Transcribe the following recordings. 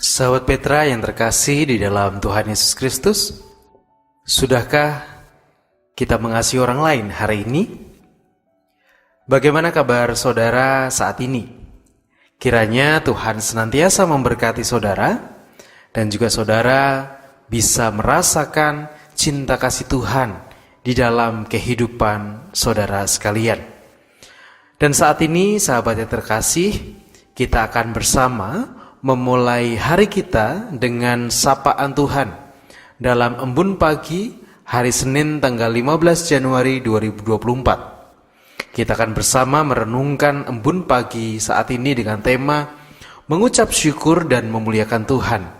Sahabat Petra yang terkasih di dalam Tuhan Yesus Kristus, sudahkah kita mengasihi orang lain hari ini? Bagaimana kabar saudara saat ini? Kiranya Tuhan senantiasa memberkati saudara dan juga saudara bisa merasakan cinta kasih Tuhan di dalam kehidupan saudara sekalian. Dan saat ini sahabat yang terkasih, kita akan bersama memulai hari kita dengan sapaan Tuhan dalam embun pagi hari Senin tanggal 15 Januari 2024. Kita akan bersama merenungkan embun pagi saat ini dengan tema mengucap syukur dan memuliakan Tuhan,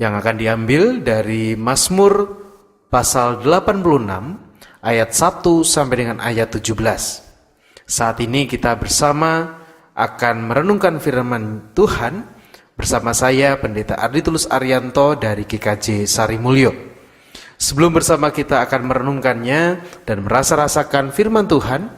yang akan diambil dari Mazmur pasal 86 ayat 1 sampai dengan ayat 17. Saat ini kita bersama akan merenungkan firman Tuhan bersama saya Pendeta Arditulus Arianto dari GKJ Sarimulyo. Sebelum bersama kita akan merenungkannya dan merasa-rasakan firman Tuhan,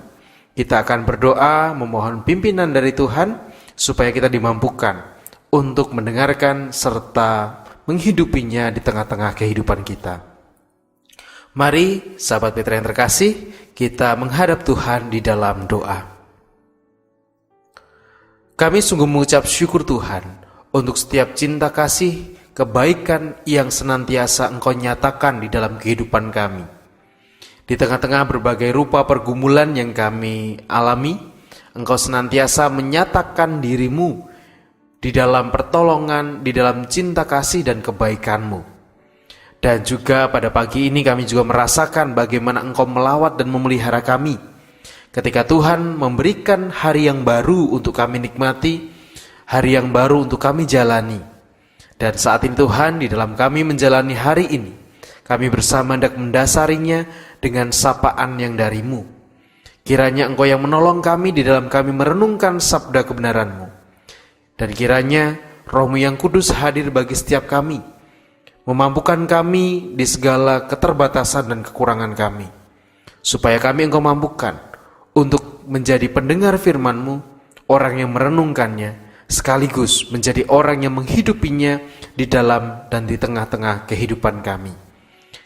kita akan berdoa memohon pimpinan dari Tuhan supaya kita dimampukan untuk mendengarkan serta menghidupinya di tengah-tengah kehidupan kita. Mari sahabat Petra yang terkasih, kita menghadap Tuhan di dalam doa. Kami sungguh mengucap syukur Tuhan untuk setiap cinta kasih, kebaikan yang senantiasa Engkau nyatakan di dalam kehidupan kami. Di tengah-tengah berbagai rupa pergumulan yang kami alami, Engkau senantiasa menyatakan diri-Mu di dalam pertolongan, di dalam cinta kasih dan kebaikan-Mu. Dan juga pada pagi ini kami juga merasakan bagaimana Engkau melawat dan memelihara kami. Ketika Tuhan memberikan hari yang baru untuk kami nikmati, hari yang baru untuk kami jalani. Dan saat ini Tuhan, di dalam kami menjalani hari ini, kami bersama hendak mendasarinya dengan sapaan yang dari-Mu. Kiranya Engkau yang menolong kami di dalam kami merenungkan sabda kebenaran-Mu. Dan kiranya Roh-Mu yang kudus hadir bagi setiap kami, memampukan kami di segala keterbatasan dan kekurangan kami, supaya kami Engkau mampukan untuk menjadi pendengar firman-Mu, orang yang merenungkannya, sekaligus menjadi orang yang menghidupinya di dalam dan di tengah-tengah kehidupan kami.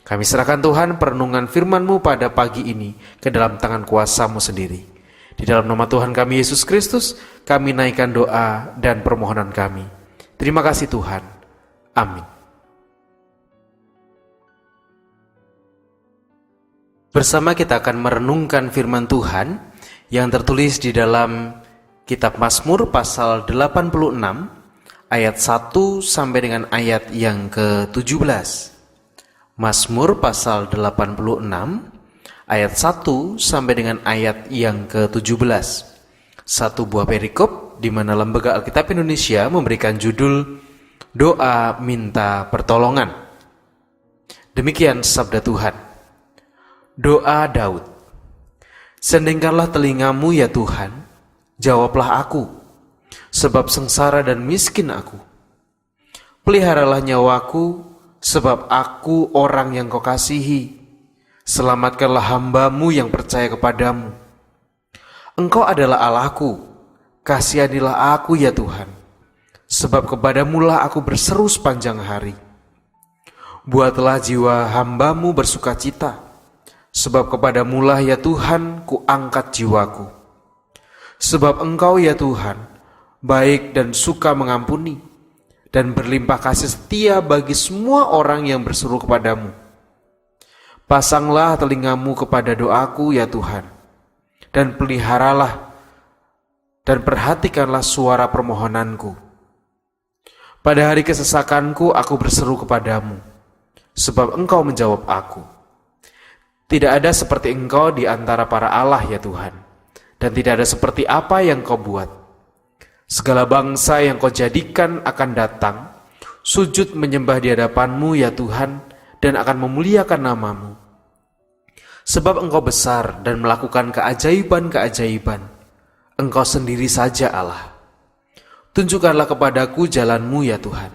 Kami serahkan Tuhan perenungan firman-Mu pada pagi ini ke dalam tangan kuasa-Mu sendiri. Di dalam nama Tuhan kami Yesus Kristus, kami naikkan doa dan permohonan kami. Terima kasih Tuhan. Amin. Bersama kita akan merenungkan firman Tuhan yang tertulis di dalam kitab Mazmur pasal 86 ayat 1 sampai dengan ayat yang ke-17. Mazmur pasal 86 ayat 1 sampai dengan ayat yang ke-17. Satu buah perikop di mana Lembaga Alkitab Indonesia memberikan judul Doa Minta Pertolongan. Demikian sabda Tuhan. Doa Daud. Sendengkanlah telingamu ya Tuhan, jawablah aku, sebab sengsara dan miskin aku. Peliharalah nyawaku, sebab aku orang yang Kau kasihi. Selamatkanlah hamba-Mu yang percaya kepadamu. Engkau adalah Allahku, kasihanilah aku ya Tuhan, sebab kepadamu-lah aku berseru sepanjang hari. Buatlah jiwa hamba-Mu bersukacita, sebab kepadamu-lah ya Tuhan ku angkat jiwaku. Sebab Engkau ya Tuhan baik dan suka mengampuni, dan berlimpah kasih setia bagi semua orang yang berseru kepadamu. Pasanglah telingamu kepada doaku ya Tuhan, dan peliharalah dan perhatikanlah suara permohonanku. Pada hari kesesakanku aku berseru kepadamu, sebab Engkau menjawab aku. Tidak ada seperti Engkau di antara para Allah ya Tuhan, dan tidak ada seperti apa yang Kau buat. Segala bangsa yang Kau jadikan akan datang, sujud menyembah di hadapan-Mu ya Tuhan, dan akan memuliakan nama-Mu. Sebab Engkau besar dan melakukan keajaiban-keajaiban. Engkau sendiri saja Allah. Tunjukkanlah kepadaku jalan-Mu ya Tuhan,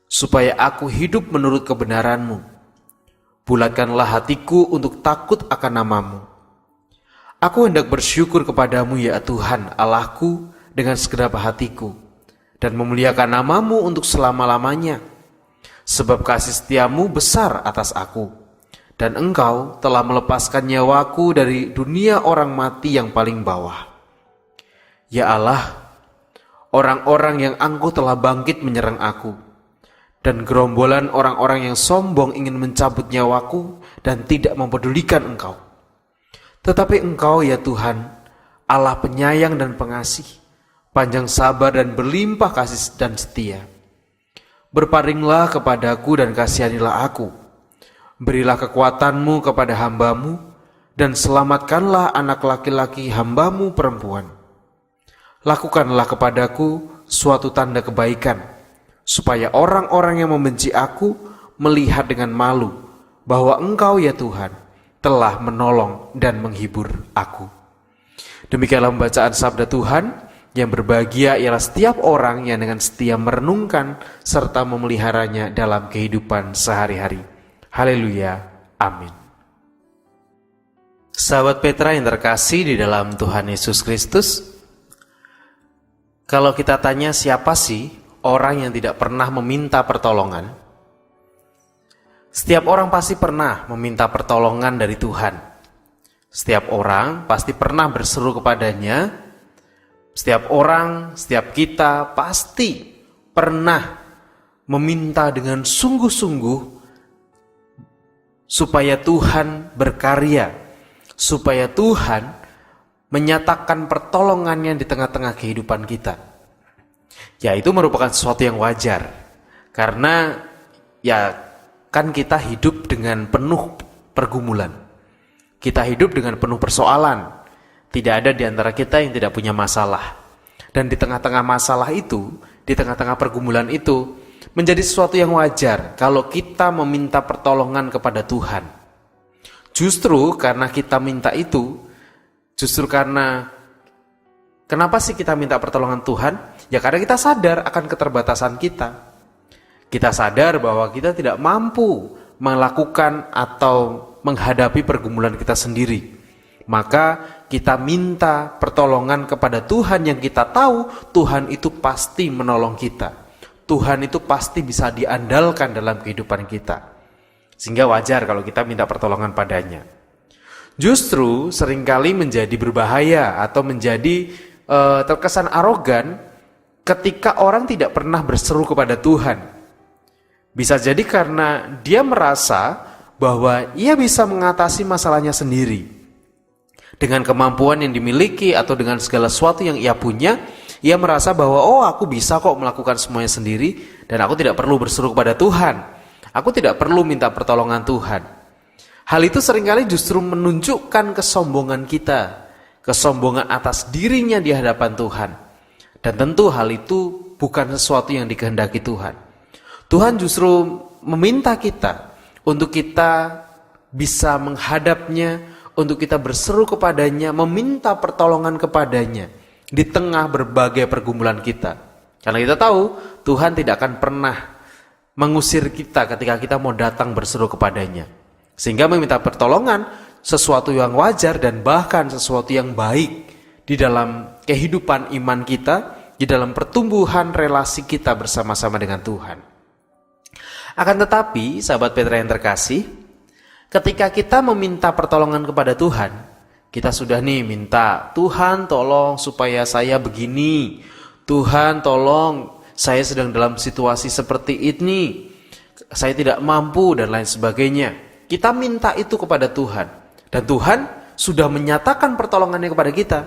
supaya aku hidup menurut kebenaran-Mu. Bulatkanlah hatiku untuk takut akan nama-Mu. Aku hendak bersyukur kepadamu ya Tuhan Allahku dengan segenap hatiku, dan memuliakan namamu untuk selama-lamanya. Sebab kasih setiamu besar atas aku, dan engkau telah melepaskan nyawaku dari dunia orang mati yang paling bawah. Ya Allah, orang-orang yang angkuh telah bangkit menyerang aku, dan gerombolan orang-orang yang sombong ingin mencabut nyawaku dan tidak mempedulikan engkau. Tetapi engkau ya Tuhan, Allah penyayang dan pengasih, panjang sabar dan berlimpah kasih dan setia. Berparinglah kepadaku dan kasihanilah aku. Berilah kekuatanmu kepada hambamu, dan selamatkanlah anak laki-laki hambamu perempuan. Lakukanlah kepadaku suatu tanda kebaikan, supaya orang-orang yang membenci aku melihat dengan malu bahwa engkau ya Tuhan telah menolong dan menghibur aku. Demikianlah pembacaan sabda Tuhan. Yang berbahagia ialah setiap orang yang dengan setia merenungkan serta memeliharanya dalam kehidupan sehari-hari. Haleluya. Amin. Sahabat Petra yang terkasih di dalam Tuhan Yesus Kristus, kalau kita tanya siapa sih orang yang tidak pernah meminta pertolongan? Setiap orang pasti pernah meminta pertolongan dari Tuhan. Setiap orang pasti pernah berseru kepadanya. Setiap orang, setiap kita pasti pernah meminta dengan sungguh-sungguh supaya Tuhan berkarya, supaya Tuhan menyatakan pertolongannya di tengah-tengah kehidupan kita. Ya, itu merupakan sesuatu yang wajar, karena ya kan kita hidup dengan penuh pergumulan, kita hidup dengan penuh persoalan. Tidak ada di antara kita yang tidak punya masalah. Dan di tengah-tengah masalah itu, di tengah-tengah pergumulan itu, menjadi sesuatu yang wajar kalau kita meminta pertolongan kepada Tuhan. Justru karena kita minta itu, kenapa sih kita minta pertolongan Tuhan? Ya karena kita sadar akan keterbatasan kita. Kita sadar bahwa kita tidak mampu melakukan atau menghadapi pergumulan kita sendiri. Maka kita minta pertolongan kepada Tuhan yang kita tahu Tuhan itu pasti menolong kita. Tuhan itu pasti bisa diandalkan dalam kehidupan kita. Sehingga wajar kalau kita minta pertolongan padanya. Justru seringkali menjadi berbahaya atau menjadi terkesan arogan ketika orang tidak pernah berseru kepada Tuhan. Bisa jadi karena dia merasa bahwa ia bisa mengatasi masalahnya sendiri. Dengan kemampuan yang dimiliki atau dengan segala sesuatu yang ia punya, ia merasa bahwa aku bisa kok melakukan semuanya sendiri dan aku tidak perlu berseru kepada Tuhan. Aku tidak perlu minta pertolongan Tuhan. Hal itu seringkali justru menunjukkan kesombongan kita, kesombongan atas dirinya di hadapan Tuhan. Dan tentu hal itu bukan sesuatu yang dikehendaki Tuhan. Tuhan justru meminta kita untuk kita bisa menghadapnya, untuk kita berseru kepadanya, meminta pertolongan kepadanya di tengah berbagai pergumulan kita. Karena kita tahu Tuhan tidak akan pernah mengusir kita ketika kita mau datang berseru kepadanya. Sehingga meminta pertolongan sesuatu yang wajar dan bahkan sesuatu yang baik di dalam kehidupan iman kita, di dalam pertumbuhan relasi kita bersama-sama dengan Tuhan. Akan tetapi, sahabat Petra yang terkasih, ketika kita meminta pertolongan kepada Tuhan, kita sudah minta, Tuhan tolong supaya saya begini, Tuhan tolong saya sedang dalam situasi seperti ini, saya tidak mampu dan lain sebagainya. Kita minta itu kepada Tuhan, dan Tuhan sudah menyatakan pertolongannya kepada kita.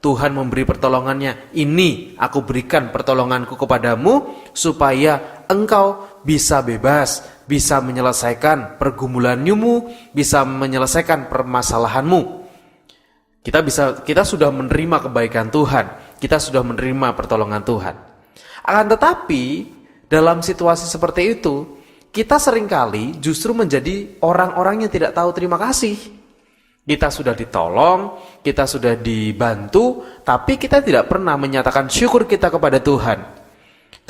Tuhan memberi pertolongannya, ini aku berikan pertolonganku kepadamu supaya engkau bisa bebas, bisa menyelesaikan pergumulanmu, bisa menyelesaikan permasalahanmu. Kita sudah menerima kebaikan Tuhan, kita sudah menerima pertolongan Tuhan. Akan tetapi dalam situasi seperti itu, kita seringkali justru menjadi orang-orang yang tidak tahu terima kasih. Kita sudah ditolong, kita sudah dibantu, tapi kita tidak pernah menyatakan syukur kita kepada Tuhan.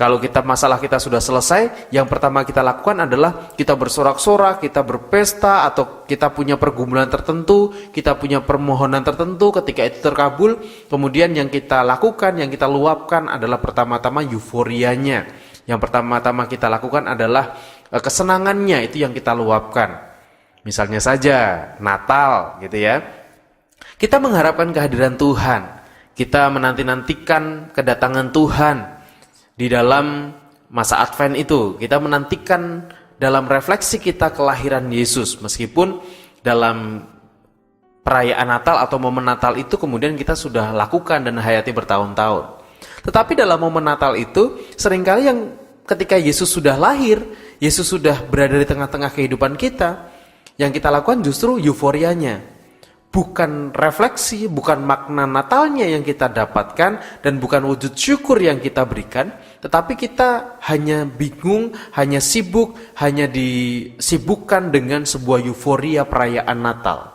Kalau masalah kita sudah selesai, yang pertama kita lakukan adalah kita bersorak-sorak, kita berpesta, atau kita punya pergumulan tertentu, kita punya permohonan tertentu. Ketika itu terkabul, kemudian yang kita lakukan, yang kita luapkan adalah pertama-tama euforianya. Yang pertama-tama kita lakukan adalah kesenangannya, itu yang kita luapkan. Misalnya saja Natal gitu ya. Kita mengharapkan kehadiran Tuhan. Kita menanti-nantikan kedatangan Tuhan. Di dalam masa Advent itu, kita menantikan dalam refleksi kita kelahiran Yesus. Meskipun dalam perayaan Natal atau momen Natal itu kemudian kita sudah lakukan dan hayati bertahun-tahun. Tetapi dalam momen Natal itu, seringkali yang ketika Yesus sudah lahir, Yesus sudah berada di tengah-tengah kehidupan kita, yang kita lakukan justru euforianya. Bukan refleksi, bukan makna Natalnya yang kita dapatkan, dan bukan wujud syukur yang kita berikan, tetapi kita hanya bingung, hanya sibuk, hanya disibukkan dengan sebuah euforia perayaan Natal.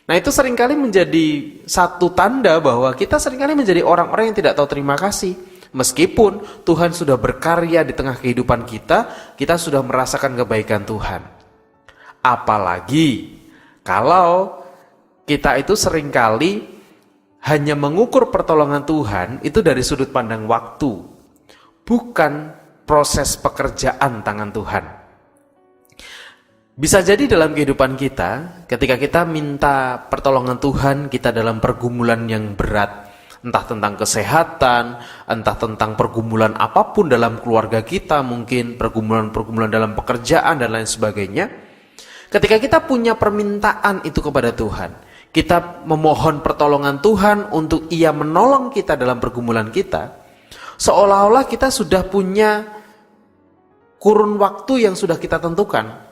Nah, itu seringkali menjadi satu tanda bahwa kita seringkali menjadi orang-orang yang tidak tahu terima kasih. Meskipun Tuhan sudah berkarya di tengah kehidupan kita, kita sudah merasakan kebaikan Tuhan. Apalagi kalau kita itu seringkali hanya mengukur pertolongan Tuhan itu dari sudut pandang waktu, bukan proses pekerjaan tangan Tuhan. Bisa jadi dalam kehidupan kita, ketika kita minta pertolongan Tuhan, kita dalam pergumulan yang berat, entah tentang kesehatan, entah tentang pergumulan apapun dalam keluarga kita, mungkin pergumulan-pergumulan dalam pekerjaan dan lain sebagainya. Ketika kita punya permintaan itu kepada Tuhan, kita memohon pertolongan Tuhan untuk Ia menolong kita dalam pergumulan kita, seolah-olah kita sudah punya kurun waktu yang sudah kita tentukan.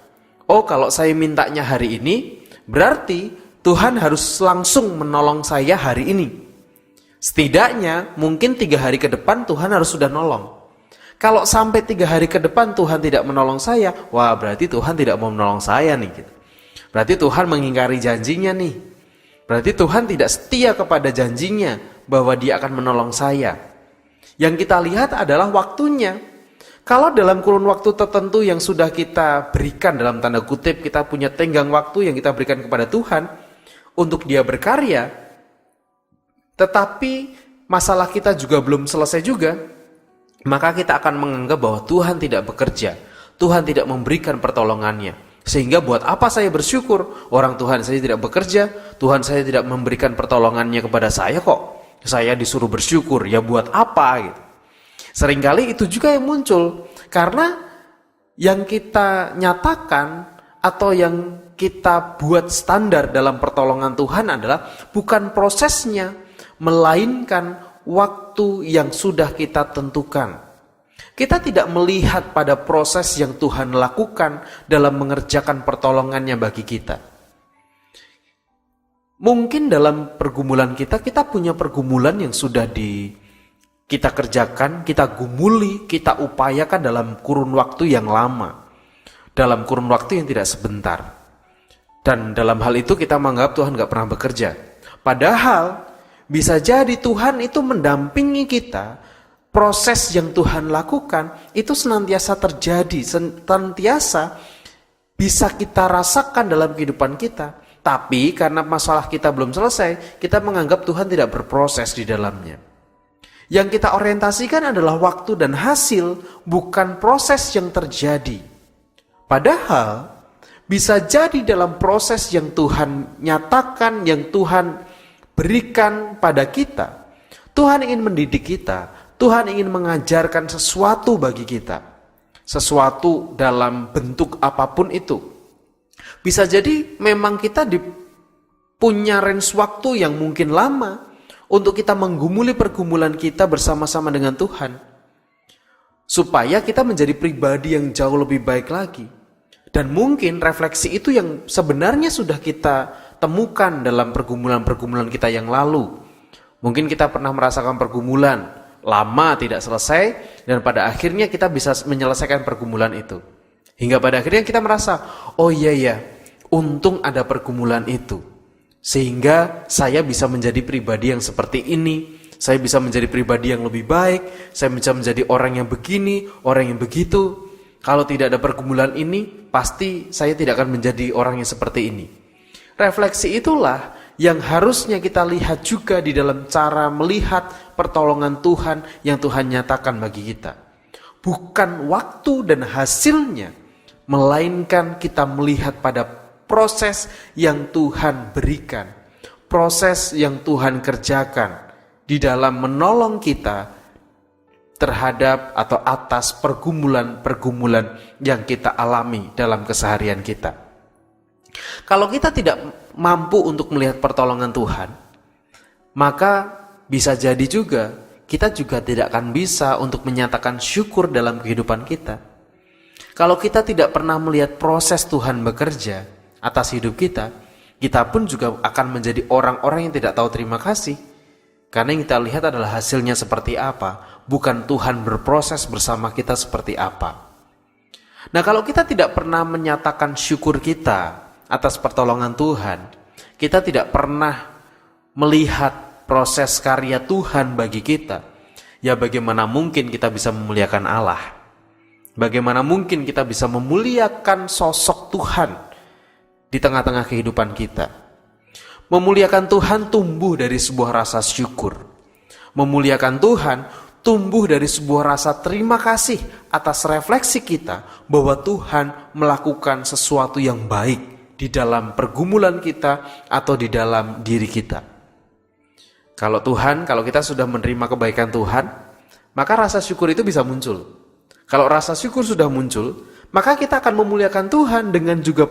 Oh, kalau saya mintanya hari ini, berarti Tuhan harus langsung menolong saya hari ini. Setidaknya mungkin 3 hari ke depan Tuhan harus sudah nolong. Kalau sampai 3 hari ke depan Tuhan tidak menolong saya, wah berarti Tuhan tidak mau menolong saya nih. Gitu. Berarti Tuhan mengingkari janjinya nih. Berarti Tuhan tidak setia kepada janjinya bahwa Dia akan menolong saya. Yang kita lihat adalah waktunya. Kalau dalam kurun waktu tertentu yang sudah kita berikan, dalam tanda kutip, kita punya tenggang waktu yang kita berikan kepada Tuhan untuk Dia berkarya, tetapi masalah kita juga belum selesai juga, maka kita akan menganggap bahwa Tuhan tidak bekerja, Tuhan tidak memberikan pertolongannya. Sehingga buat apa saya bersyukur? Orang Tuhan saya tidak bekerja, Tuhan saya tidak memberikan pertolongannya kepada saya kok. Saya disuruh bersyukur, ya buat apa gitu. Seringkali itu juga yang muncul, karena yang kita nyatakan atau yang kita buat standar dalam pertolongan Tuhan adalah bukan prosesnya, melainkan waktu yang sudah kita tentukan. Kita tidak melihat pada proses yang Tuhan lakukan dalam mengerjakan pertolongannya bagi kita. Mungkin dalam pergumulan kita punya pergumulan yang sudah kita kerjakan, kita gumuli, kita upayakan dalam kurun waktu yang lama. Dalam kurun waktu yang tidak sebentar. Dan dalam hal itu kita menganggap Tuhan gak pernah bekerja. Padahal bisa jadi Tuhan itu mendampingi kita. Proses yang Tuhan lakukan itu senantiasa terjadi, senantiasa bisa kita rasakan dalam kehidupan kita. Tapi karena masalah kita belum selesai, kita menganggap Tuhan tidak berproses di dalamnya. Yang kita orientasikan adalah waktu dan hasil, bukan proses yang terjadi. Padahal bisa jadi dalam proses yang Tuhan nyatakan, yang Tuhan berikan pada kita, Tuhan ingin mendidik kita. Tuhan ingin mengajarkan sesuatu bagi kita. Sesuatu dalam bentuk apapun itu. Bisa jadi memang kita punya range waktu yang mungkin lama untuk kita menggumuli pergumulan kita bersama-sama dengan Tuhan. Supaya kita menjadi pribadi yang jauh lebih baik lagi. Dan mungkin refleksi itu yang sebenarnya sudah kita temukan dalam pergumulan-pergumulan kita yang lalu. Mungkin kita pernah merasakan pergumulan lama tidak selesai, dan pada akhirnya kita bisa menyelesaikan pergumulan itu. Hingga pada akhirnya kita merasa, oh iya, untung ada pergumulan itu. Sehingga saya bisa menjadi pribadi yang seperti ini. saya bisa menjadi pribadi yang lebih baik, saya bisa menjadi orang yang begini, orang yang begitu. Kalau tidak ada pergumulan ini, pasti saya tidak akan menjadi orang yang seperti ini. Refleksi itulah yang harusnya kita lihat juga di dalam cara melihat pertolongan Tuhan yang Tuhan nyatakan bagi kita. Bukan waktu dan hasilnya, melainkan kita melihat pada proses yang Tuhan berikan, proses yang Tuhan kerjakan di dalam menolong kita terhadap atau atas pergumulan-pergumulan yang kita alami dalam keseharian kita. Kalau kita tidak mampu untuk melihat pertolongan Tuhan, maka bisa jadi juga kita juga tidak akan bisa untuk menyatakan syukur dalam kehidupan kita. Kalau kita tidak pernah melihat proses Tuhan bekerja atas hidup kita, kita pun juga akan menjadi orang-orang yang tidak tahu terima kasih. Karena yang kita lihat adalah hasilnya seperti apa, bukan Tuhan berproses bersama kita seperti apa. Nah, kalau kita tidak pernah menyatakan syukur kita atas pertolongan Tuhan, kita tidak pernah melihat proses karya Tuhan bagi kita, ya bagaimana mungkin kita bisa memuliakan Allah? Bagaimana mungkin kita bisa memuliakan sosok Tuhan di tengah-tengah kehidupan kita? Memuliakan Tuhan tumbuh dari sebuah rasa syukur. Memuliakan Tuhan tumbuh dari sebuah rasa terima kasih atas refleksi kita bahwa Tuhan melakukan sesuatu yang baik di dalam pergumulan kita atau di dalam diri kita. Kalau kita sudah menerima kebaikan Tuhan, maka rasa syukur itu bisa muncul. Kalau rasa syukur sudah muncul, maka kita akan memuliakan Tuhan dengan juga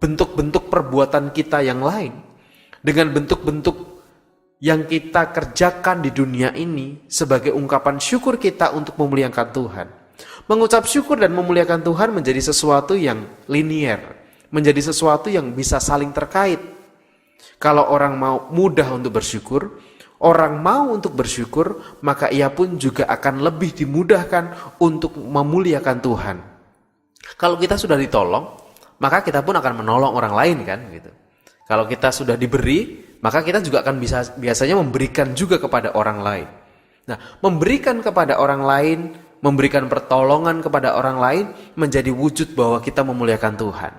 bentuk-bentuk perbuatan kita yang lain, dengan bentuk-bentuk yang kita kerjakan di dunia ini sebagai ungkapan syukur kita untuk memuliakan Tuhan. Mengucap syukur dan memuliakan Tuhan menjadi sesuatu yang linier, menjadi sesuatu yang bisa saling terkait. Kalau orang mau mudah untuk bersyukur, orang mau untuk bersyukur, maka ia pun juga akan lebih dimudahkan untuk memuliakan Tuhan. Kalau kita sudah ditolong, maka kita pun akan menolong orang lain kan gitu. Kalau kita sudah diberi, maka kita juga akan biasanya memberikan juga kepada orang lain. Nah, memberikan kepada orang lain, memberikan pertolongan kepada orang lain menjadi wujud bahwa kita memuliakan Tuhan.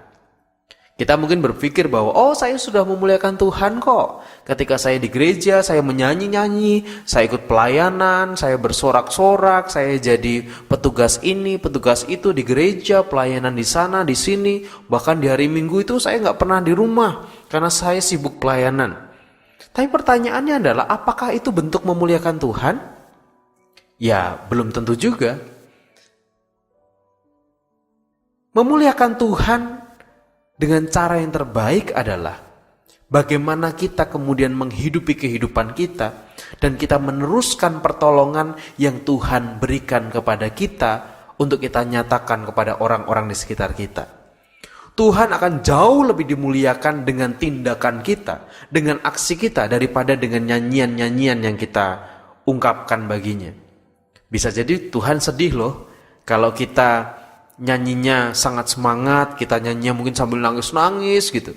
Kita mungkin berpikir bahwa, saya sudah memuliakan Tuhan kok. Ketika saya di gereja, saya menyanyi-nyanyi, saya ikut pelayanan, saya bersorak-sorak, saya jadi petugas ini, petugas itu di gereja, pelayanan di sana, di sini. Bahkan di hari Minggu itu saya nggak pernah di rumah, karena saya sibuk pelayanan. Tapi pertanyaannya adalah, apakah itu bentuk memuliakan Tuhan? Ya, belum tentu juga. Memuliakan Tuhan dengan cara yang terbaik adalah bagaimana kita kemudian menghidupi kehidupan kita dan kita meneruskan pertolongan yang Tuhan berikan kepada kita untuk kita nyatakan kepada orang-orang di sekitar kita. Tuhan akan jauh lebih dimuliakan dengan tindakan kita, dengan aksi kita daripada dengan nyanyian-nyanyian yang kita ungkapkan baginya. Bisa jadi Tuhan sedih loh kalau kita nyanyinya sangat semangat, kita nyanyinya mungkin sambil nangis-nangis gitu.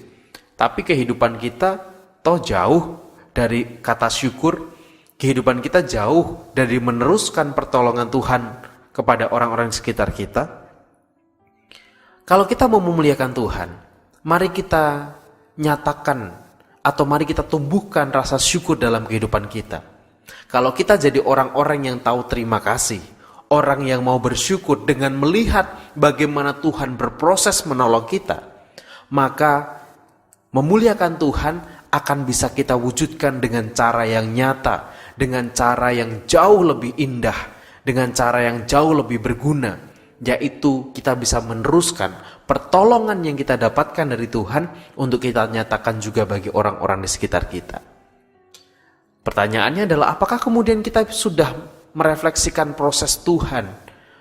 Tapi kehidupan kita toh jauh dari kata syukur, kehidupan kita jauh dari meneruskan pertolongan Tuhan kepada orang-orang di sekitar kita. Kalau kita mau memuliakan Tuhan, mari kita nyatakan atau mari kita tumbuhkan rasa syukur dalam kehidupan kita. Kalau kita jadi orang-orang yang tahu terima kasih, orang yang mau bersyukur dengan melihat bagaimana Tuhan berproses menolong kita, maka memuliakan Tuhan akan bisa kita wujudkan dengan cara yang nyata, dengan cara yang jauh lebih indah, dengan cara yang jauh lebih berguna, yaitu kita bisa meneruskan pertolongan yang kita dapatkan dari Tuhan untuk kita nyatakan juga bagi orang-orang di sekitar kita. Pertanyaannya adalah, apakah kemudian kita sudah merefleksikan proses Tuhan,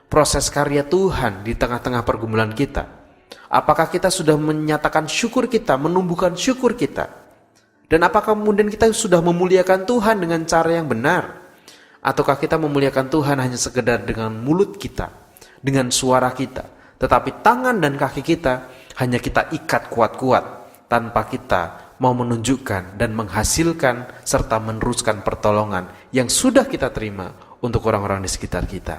proses karya Tuhan di tengah-tengah pergumulan kita? Apakah kita sudah menyatakan syukur kita, menumbuhkan syukur kita? Dan apakah kemudian kita sudah memuliakan Tuhan dengan cara yang benar? Ataukah kita memuliakan Tuhan hanya sekedar dengan mulut kita, dengan suara kita, tetapi tangan dan kaki kita hanya kita ikat kuat-kuat tanpa kita mau menunjukkan dan menghasilkan serta meneruskan pertolongan yang sudah kita terima untuk orang-orang di sekitar kita.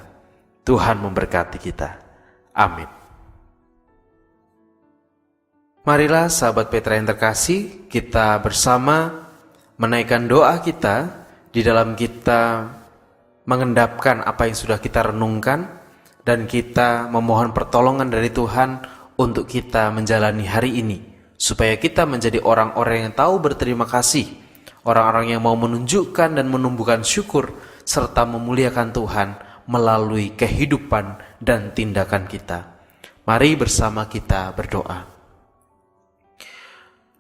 Tuhan memberkati kita. Amin. Marilah sahabat Petra yang terkasih, kita bersama menaikkan doa kita di dalam kita mengendapkan apa yang sudah kita renungkan dan kita memohon pertolongan dari Tuhan untuk kita menjalani hari ini, supaya kita menjadi orang-orang yang tahu berterima kasih, orang-orang yang mau menunjukkan dan menumbuhkan syukur serta memuliakan Tuhan melalui kehidupan dan tindakan kita. Mari bersama kita berdoa.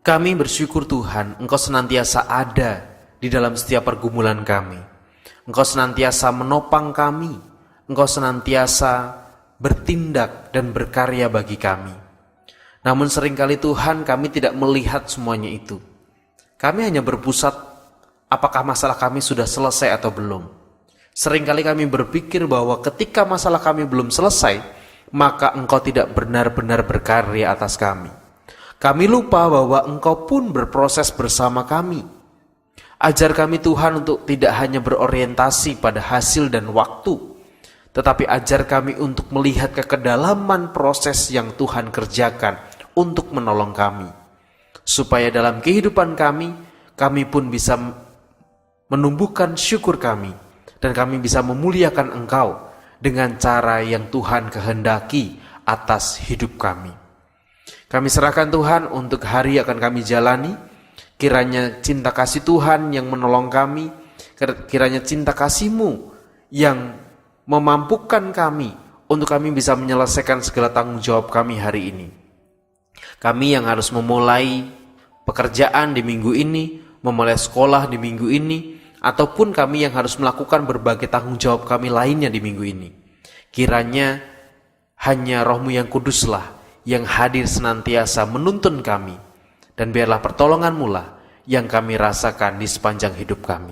Kami bersyukur Tuhan, Engkau senantiasa ada di dalam setiap pergumulan kami. Engkau senantiasa menopang kami. Engkau senantiasa bertindak dan berkarya bagi kami. Namun seringkali Tuhan, kami tidak melihat semuanya itu. Kami hanya berpusat apakah masalah kami sudah selesai atau belum. Seringkali kami berpikir bahwa ketika masalah kami belum selesai, maka Engkau tidak benar-benar berkarya atas kami. Kami lupa bahwa Engkau pun berproses bersama kami. Ajar kami Tuhan untuk tidak hanya berorientasi pada hasil dan waktu, tetapi ajar kami untuk melihat ke kedalaman proses yang Tuhan kerjakan untuk menolong kami. Supaya dalam kehidupan kami pun bisa menumbuhkan syukur kami, dan kami bisa memuliakan Engkau dengan cara yang Tuhan kehendaki atas hidup kami. Kami serahkan Tuhan untuk hari akan kami jalani. Kiranya cinta kasih Tuhan yang menolong kami, kiranya cinta kasih-Mu yang memampukan kami untuk kami bisa menyelesaikan segala tanggung jawab kami hari ini. Kami yang harus memulai pekerjaan di minggu ini, memulai sekolah di minggu ini, ataupun kami yang harus melakukan berbagai tanggung jawab kami lainnya di minggu ini. Kiranya hanya Roh-Mu yang kuduslah yang hadir senantiasa menuntun kami, dan biarlah pertolongan-Mu lah yang kami rasakan di sepanjang hidup kami.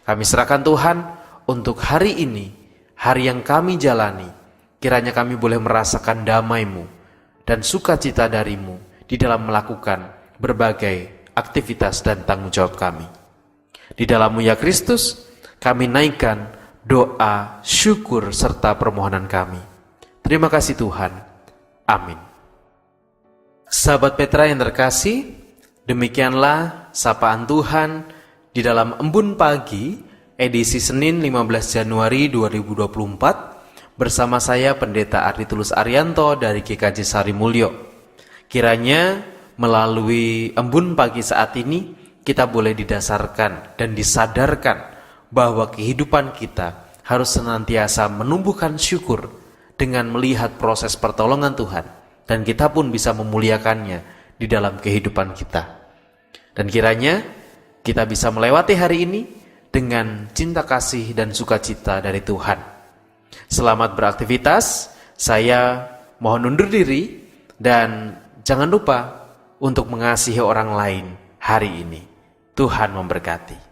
Kami serahkan Tuhan untuk hari ini, hari yang kami jalani. Kiranya kami boleh merasakan damai-Mu dan sukacita dari-Mu di dalam melakukan berbagai aktivitas dan tanggung jawab kami. Di dalam-Mu ya Kristus, kami naikkan doa, syukur, serta permohonan kami. Terima kasih Tuhan. Amin. Sahabat Petra yang terkasih, demikianlah sapaan Tuhan di dalam Embun Pagi, edisi Senin 15 Januari 2024, bersama saya Pendeta Ardi Tulus Arianto dari GKJ Sarimulyo. Kiranya melalui Embun Pagi saat ini, kita boleh didasarkan dan disadarkan bahwa kehidupan kita harus senantiasa menumbuhkan syukur dengan melihat proses pertolongan Tuhan, dan kita pun bisa memuliakannya di dalam kehidupan kita. Dan kiranya kita bisa melewati hari ini dengan cinta kasih dan sukacita dari Tuhan. Selamat beraktivitas, saya mohon undur diri, dan jangan lupa untuk mengasihi orang lain hari ini. Tuhan memberkati.